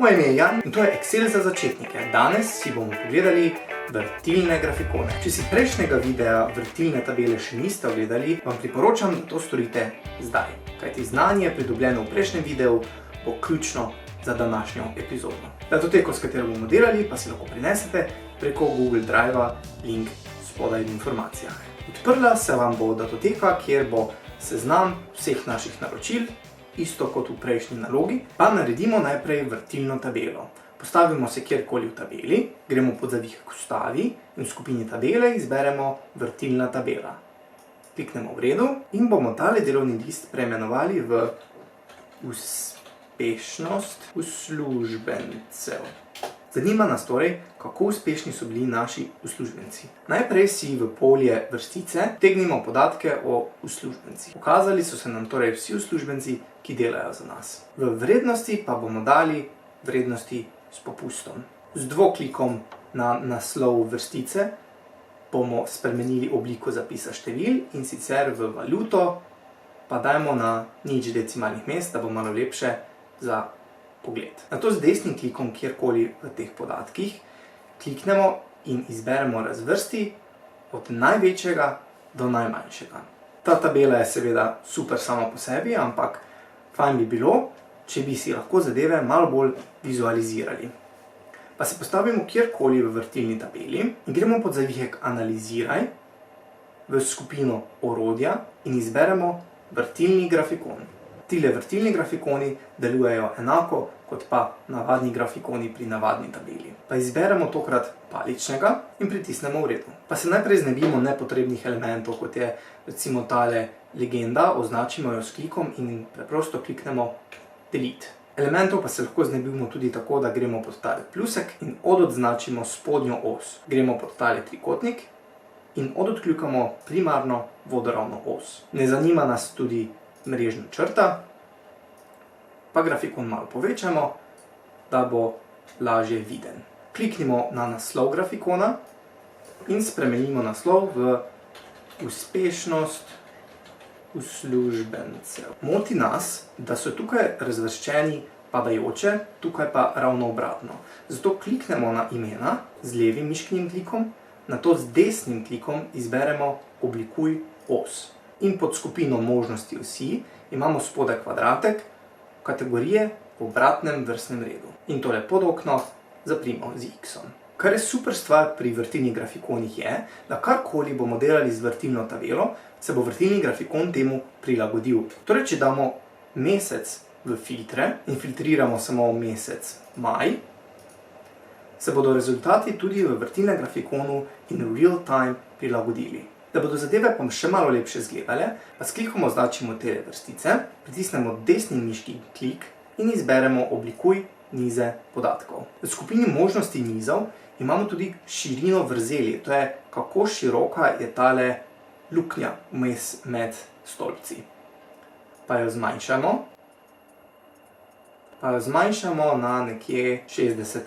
Moje ime je Jan in to je Excel za začetnike. Danes si bomo pogledali vrtilne grafikone. Če si prejšnjega videa vrtilne tabele še niste ogledali, vam priporočam, da to storite zdaj. Kajti znanje, pridobljeno v prejšnjem videu, bo ključno za današnjo epizodo. Datoteko, s katero bomo delali, pa si lahko prinesete preko Google Drive-a, link spodaj v informacijah. Odprla se vam bo datoteka, kjer bo seznam vseh naših naročil, isto kot v prejšnji nalogi, pa naredimo najprej vrtilno tabelo. Postavimo se kjerkoli v tabeli, gremo pod zavihek Vstavi in v skupini tabele izberemo vrtilna tabela. Kliknemo v redu in bomo tale delovni list preimenovali v uspešnost uslužbencev. Zanima nas torej, kako uspešni so bili naši uslužbenci. Najprej si v polje vrstice vtegnimo podatke o uslužbencih. Pokazali so se nam torej vsi uslužbenci, ki delajo za nas. V vrednosti pa bomo dali vrednosti s popustom. Z dvoklikom na naslov vrstice bomo spremenili obliko zapisa števil in sicer v valuto, pa dajmo na 0 decimalnih mest, da bo malo lepše za pogled. Nato z desnim klikom kjerkoli v teh podatkih kliknemo in izberemo razvrsti od največjega do najmanjšega. Ta tabela je seveda super sama po sebi, ampak fajn bi bilo, če bi si lahko zadeve malo bolj vizualizirali. Pa se postavimo kjerkoli v vrtilni tabeli in gremo pod zavihek Analiziraj v skupino Orodja in izberemo vrtilni grafikon. Tile vrtilni grafikoni delujejo enako kot pa navadni grafikoni pri navadni tabeli. Pa izberemo tokrat paličnega in pritisnemo v redu. Pa se najprej znebimo nepotrebnih elementov, kot je recimo tale legenda, označimo jo s klikom in preprosto kliknemo Delete. Elementov pa se lahko znebimo tudi tako, da gremo pod tale plusek in ododznačimo spodnjo os. Gremo pod tale trikotnik in odkljukamo primarno vodoravno os. Ne zanima nas tudi mrežna črta, pa grafikon malo povečamo, da bo lažje viden. Kliknimo na naslov grafikona in spremenimo naslov v uspešnost uslužbencev. Moti nas, da so tukaj razvrščeni padajoče, tukaj pa ravno obratno. Zato kliknemo na imena z levim miškinim klikom, nato z desnim klikom izberemo Oblikuj os. In pod skupino možnosti osi imamo spodaj kvadratek, kategorije v obratnem vrstnem redu. In tole podokno zaprimo z X-om. Kar je super stvar pri vrtilnih grafikonih je, da karkoli bomo delali z vrtilno tabelo, se bo vrtilni grafikon temu prilagodil. Torej, če damo mesec v filtre in filtriramo samo mesec maj, se bodo rezultati tudi v vrtilnem grafikonu in real time prilagodili. Da bodo zadeve pa še malo lepše izgledale, pa s klikom označimo te vrstice, pritisnemo desni miški klik in izberemo Oblikuj nize podatkov. V skupini možnosti nizov imamo tudi širino vrzeli, to je kako široka je tale luknja vmes med stolpci. Pa jo zmanjšamo na nekje 60%.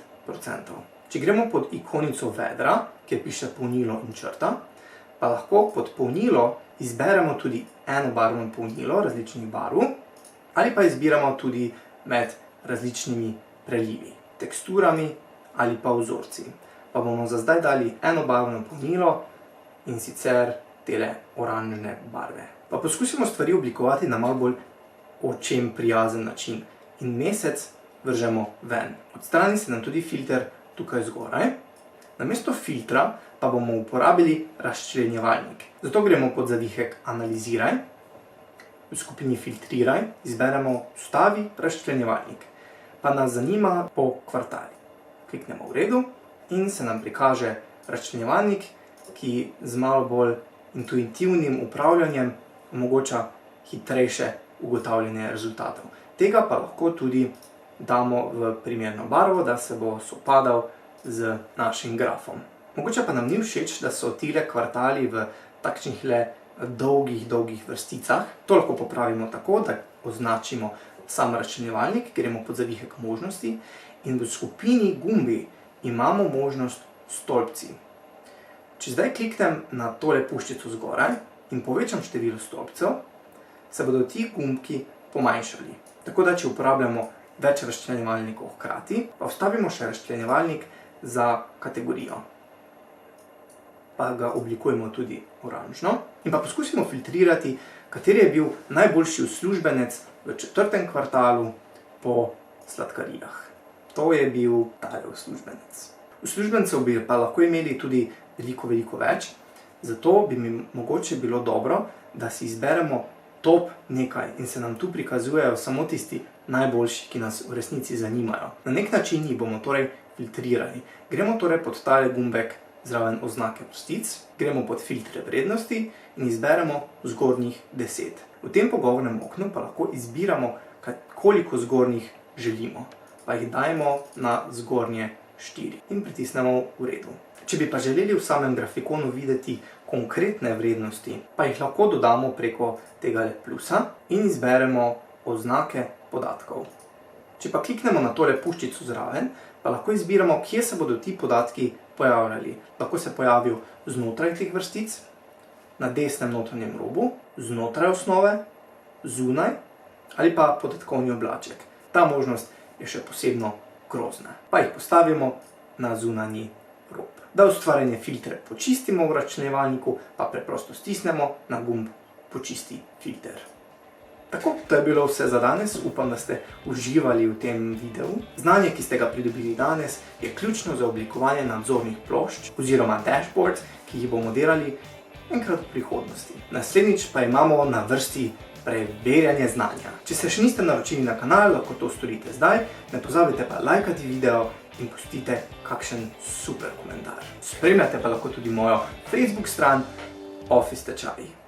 Če gremo pod ikonico vedra, kjer piše polnilo in črta, pa lahko pod polnilo izberemo tudi enobarvno polnilo različnih barv ali pa izbiramo tudi med različnimi prelivi, teksturami ali pa vzorci. Pa bomo za zdaj dali enobarvno polnilo in sicer tele oranžne barve. Pa poskusimo stvari oblikovati na malo bolj očem prijazen način in mesec vržemo ven. Odstrani se nam tudi filter tukaj zgoraj. Namesto filtra pa bomo uporabili razčlenjevalnik. Zato gremo pod zavihek Analiziraj, v skupini Filtriraj izberemo Vstavi razčlenjevalnik. Pa nas zanima po kvartalih. Kliknemo v redu in se nam prikaže razčlenjevalnik, ki z malo bolj intuitivnim upravljanjem omogoča hitrejše ugotavljanje rezultatov. Tega pa lahko tudi damo v primerno barvo, da se bo sopadal z našim grafom. Mogoče pa nam ni všeč, da so tile kvartali v takšnih le dolgih vrsticah. To lahko popravimo tako, da označimo sam razčlenjevalnik, gremo pod zavihek možnosti in v skupini gumbi imamo možnost stolpci. Če zdaj kliknem na tole puščico zgoraj in povečam število stolpcev, se bodo ti gumbki pomanjšali. Tako da, če uporabljamo več razčlenjevalnikov hkrati, pa vstavimo še razčlenjevalnik za kategorijo. Pa ga oblikujemo tudi oranžno in pa poskusimo filtrirati, kateri je bil najboljši uslužbenec v 4. kvartalu po sladkarijah. To je bil tale uslužbenec. Uslužbencev bi pa lahko imeli tudi veliko več, zato bi mi mogoče bilo dobro, da si izberemo top nekaj in se nam tu prikazujejo samo tisti najboljši, ki nas v resnici zanimajo. Na nek način jih bomo torej filtrirali. Gremo torej pod tale gumbek zraven oznake vrstic, gremo pod filtre vrednosti in izberemo zgornjih 10. V tem pogovornem oknu pa lahko izbiramo, koliko zgornjih želimo. Pa jih dajemo na zgornje 4 in pritisnemo v redu. Če bi pa želeli v samem grafikonu videti konkretne vrednosti, pa jih lahko dodamo preko tega plusa in izberemo oznake podatkov. Če pa kliknemo na tole puščico zraven, pa lahko izbiramo, kje se bodo ti podatki pojavljali. Lahko se pojavijo znotraj teh vrstic, na desnem notranjem robu, znotraj osnove, zunaj ali pa podatkovni oblaček. Ta možnost je še posebno grozna. Pa jih postavimo na zunanji rob. Da ustvarjene filtre počistimo v razčlenjevalniku, pa preprosto stisnemo na gumb Počisti filter. Tako, to je bilo vse za danes. Upam, da ste uživali v tem videu. Znanje, ki ste ga pridobili danes, je ključno za oblikovanje nadzornih plošč oziroma dashboards, ki jih bomo delali enkrat v prihodnosti. Naslednjič pa imamo na vrsti preverjanje znanja. Če se še niste naročili na kanal, lahko to storite zdaj. Ne pozabite pa lajkati video in pustite kakšen super komentar. Spremljate pa lahko tudi mojo Facebook stran Office tečaji.